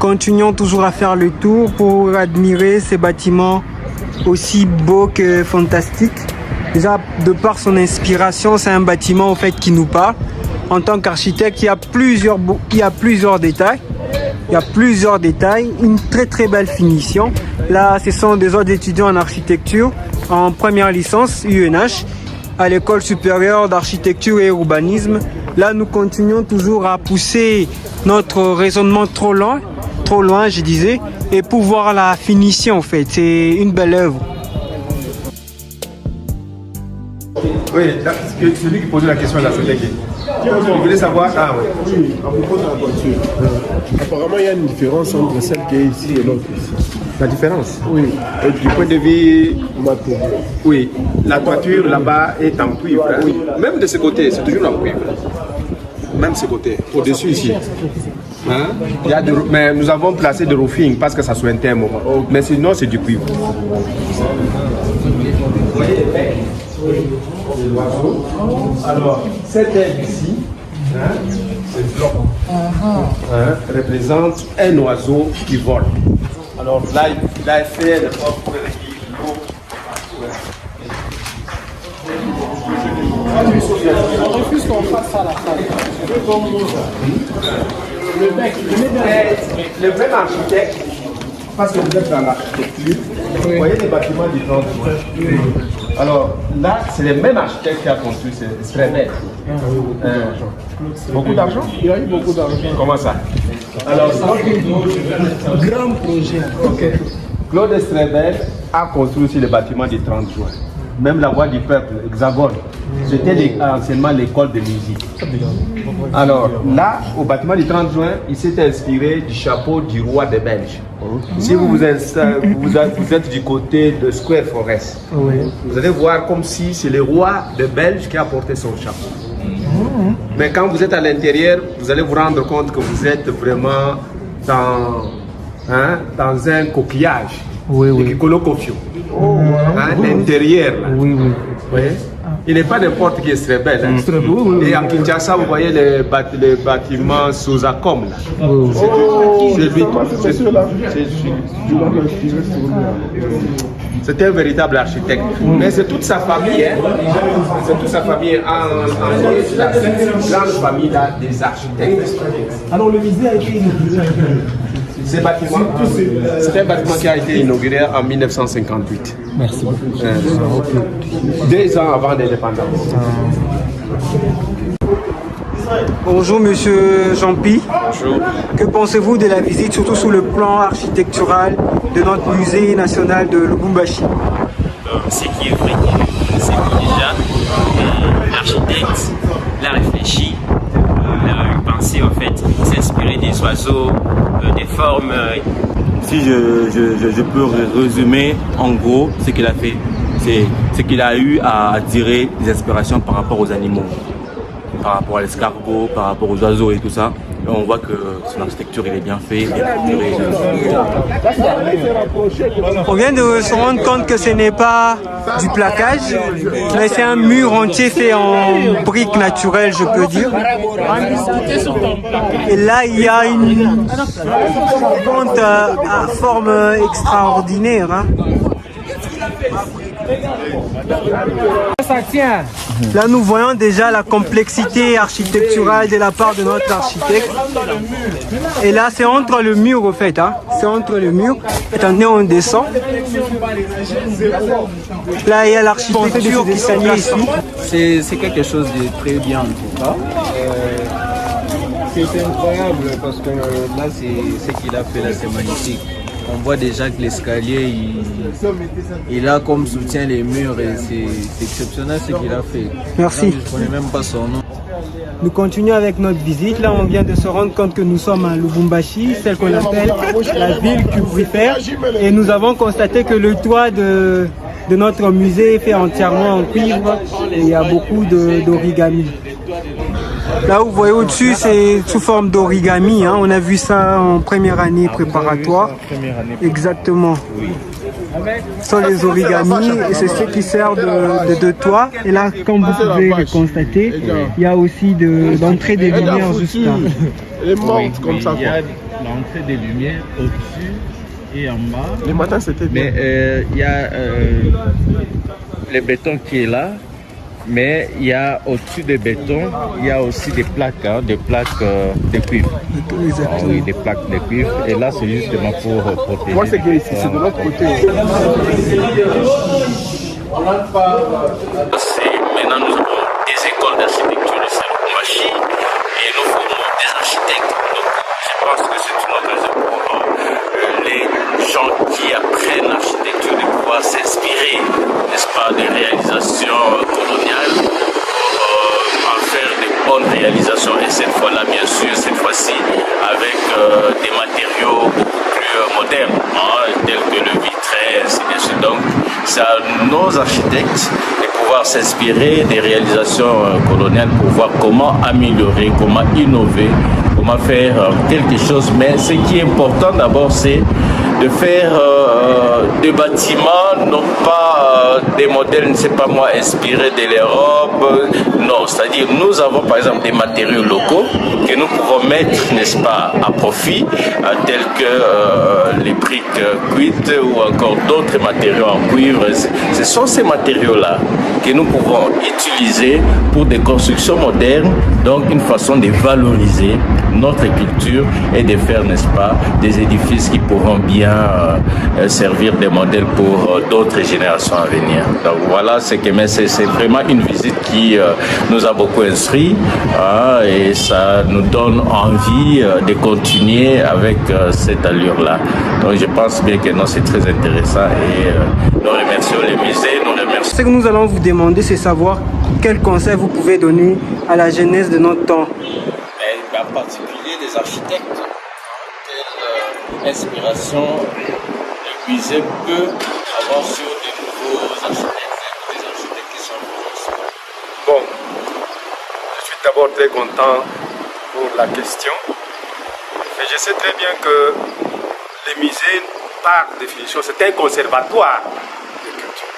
continuons toujours à faire le tour pour admirer ces bâtiments aussi beaux que fantastiques. Déjà, de par son inspiration, c'est un bâtiment en fait qui nous parle. En tant qu'architecte, il y a plusieurs détails. Il y a plusieurs détails, une très belle finition. Là, ce sont des autres étudiants en architecture en première licence UNH à l'école supérieure d'architecture et urbanisme. Là, nous continuons toujours à pousser notre raisonnement trop loin, je disais, et pour voir la finition en fait. C'est une belle œuvre. Oui, celui qui posait la question là, c'était qui? Vous voulez savoir? Ah oui. Oui, à propos de la voiture. Apparemment, il y a une différence entre celle qui est ici et l'autre ici. La différence? Oui. Et du point de vue matériel. Oui, la toiture là-bas est en cuivre. Hein? Oui. Même de ce côté, c'est toujours en cuivre. Même ce côté, au-dessus ici. Hein? Mais nous avons placé de roofing parce que ça soit interne. Mais sinon, c'est du cuivre. Vous voyez les mecs, les oiseaux. Alors, cette aile ici, hein, ce bloc, hein, représente un oiseau qui vole. Alors là, il a fait le fort pour l'eau. On refuse qu'on fasse à la salle. Le même architecte, parce que vous êtes dans l'architecture, vous voyez les bâtiments différents. Alors là, c'est le même architecte qui a construit ce Strebel. Beaucoup d'argent? Il a eu beaucoup d'argent. Comment ça? Alors, Grand projet. ok. Claude Strebel a construit aussi le bâtiment du 30 juin. Même la voie du peuple, Hexagone, c'était anciennement l'école de musique. Alors là, au bâtiment du 30 juin, il s'est inspiré du chapeau du roi des Belges. Si vous êtes du côté de Square Forest, vous allez voir comme si c'est le roi des Belges qui a porté son chapeau. Mais quand vous êtes à l'intérieur, vous allez vous rendre compte que vous êtes vraiment dans un coquillage. Oui. L'intérieur là. Oui. Il n'est pas n'importe qui est très belle. Hein. Et à Kinshasa, vous voyez les bâtiments Sosacom là. C'est un véritable architecte. Mais c'est toute sa famille, hein. C'est toute sa famille la grande famille là, des architectes. Alors le musée a été inauguré. C'est un bâtiment qui a été inauguré en 1958. Merci beaucoup. 2 ans avant l'indépendance. Bonjour Monsieur Jean-Pi. Bonjour. Que pensez-vous de la visite, surtout sous le plan architectural de notre musée national de Lubumbashi? Ce qui est vrai, c'est que déjà l'architecte l'a réfléchi, il a eu pensé en fait, s'inspirer des oiseaux, des formes. Si je peux résumer en gros ce qu'il a fait, c'est qu'il a eu à attirer des inspirations par rapport aux animaux, par rapport à l'escargot, par rapport aux oiseaux et tout ça. Et on voit que son architecture il est bien fait, bien structuré. On vient de se rendre compte que ce n'est pas du plaquage, mais c'est un mur entier fait en briques naturelles, je peux dire. Et là, il y a une charpente à forme extraordinaire. Hein. Là, nous voyons déjà la complexité architecturale de la part de notre architecte. Et là, c'est entre le mur, au fait. Hein. C'est entre le mur. Attendez, on descend. Là, il y a l'architecture qui s'allie ici. C'est quelque chose de très bien en tout cas. C'est incroyable parce que là, c'est ce qu'il a fait là, c'est magnifique. On voit déjà que l'escalier, il a comme soutien les murs et c'est exceptionnel ce qu'il a fait. Merci. Là, je ne connais même pas son nom. Nous continuons avec notre visite. Là, on vient de se rendre compte que nous sommes à Lubumbashi, celle qu'on appelle la ville cuprifère. Et nous avons constaté que le toit de notre musée est fait entièrement en cuivre. Et il y a beaucoup d'origami. Là, vous voyez au-dessus, c'est sous forme d'origami. Hein. On a vu ça en première année préparatoire. Exactement. Ce sont les origamis et c'est ce qui sert de toit. Et là, comme vous pouvez le constater, il y a aussi d'entrée des lumières juste là. Et monte comme ça. l'entrée des lumières au-dessus et en bas. Les matins, c'était bien. Mais il y a le béton qui est là, mais il y a au-dessus des bétons, il y a aussi des plaques de cuivre. Ah oui, des plaques de cuivre. Et là, c'est justement pour protéger. Moi, c'est que ici, c'est de l'autre côté. Maintenant, nous avons des écoles d'architecture ici à Lubumbashi et nous formons des architectes. Donc, je pense que c'est une occasion pour les gens qui apprennent l'architecture de pouvoir s'inspirer, n'est-ce pas, des réalisations coloniales pour en faire de bonnes réalisations. Et cette fois-là, bien sûr, cette fois-ci, avec des matériaux beaucoup plus modernes, tels que le vitrail, ainsi de suite. Donc, c'est à nos architectes de pouvoir s'inspirer des réalisations coloniales pour voir comment améliorer, comment innover, comment faire quelque chose. Mais ce qui est important d'abord, c'est de faire des bâtiments, non pas des modèles, ne sais pas moi, inspirés de l'Europe. Non, c'est-à-dire nous avons par exemple des matériaux locaux que nous pouvons mettre, n'est-ce pas, à profit, tels que les briques cuites ou encore d'autres matériaux en cuivre. Ce sont ces matériaux-là que nous pouvons utiliser pour des constructions modernes, donc une façon de valoriser notre culture et de faire, n'est-ce pas, des édifices qui pourront bien servir de modèle pour d'autres générations à venir. Donc voilà, c'est vraiment une visite qui nous a beaucoup instruit et ça nous donne envie de continuer avec cette allure-là. Donc je pense bien que non, c'est très intéressant et nous remercions les musées, nous remercions. Ce que nous allons vous demander, c'est savoir quel conseil vous pouvez donner à la jeunesse de notre temps. Et en particulier les architectes, quelle inspiration le musée peut avoir sur de nouveaux architectes, des architectes qui sont nouveaux. Bon, je suis d'abord très content pour la question. Mais je sais très bien que les musées, par définition, c'est un conservatoire de culture.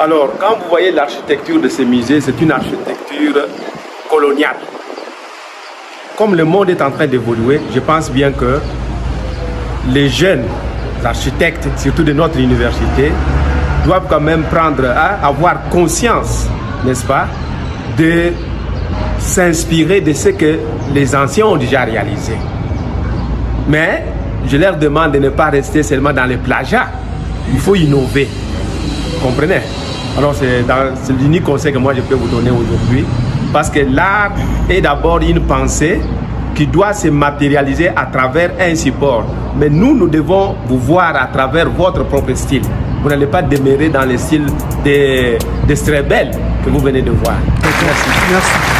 Alors, quand vous voyez l'architecture de ces musées, c'est une architecture coloniale. Comme le monde est en train d'évoluer, je pense bien que les jeunes architectes, surtout de notre université, doivent quand même avoir conscience, n'est-ce pas, de s'inspirer de ce que les anciens ont déjà réalisé. Mais je leur demande de ne pas rester seulement dans les plagiats. Il faut innover. Vous comprenez? Alors c'est l'unique conseil que moi je peux vous donner aujourd'hui. Parce que l'art est d'abord une pensée qui doit se matérialiser à travers un support. Mais nous devons vous voir à travers votre propre style. Vous n'allez pas demeurer dans le style des Strebel que vous venez de voir. Merci.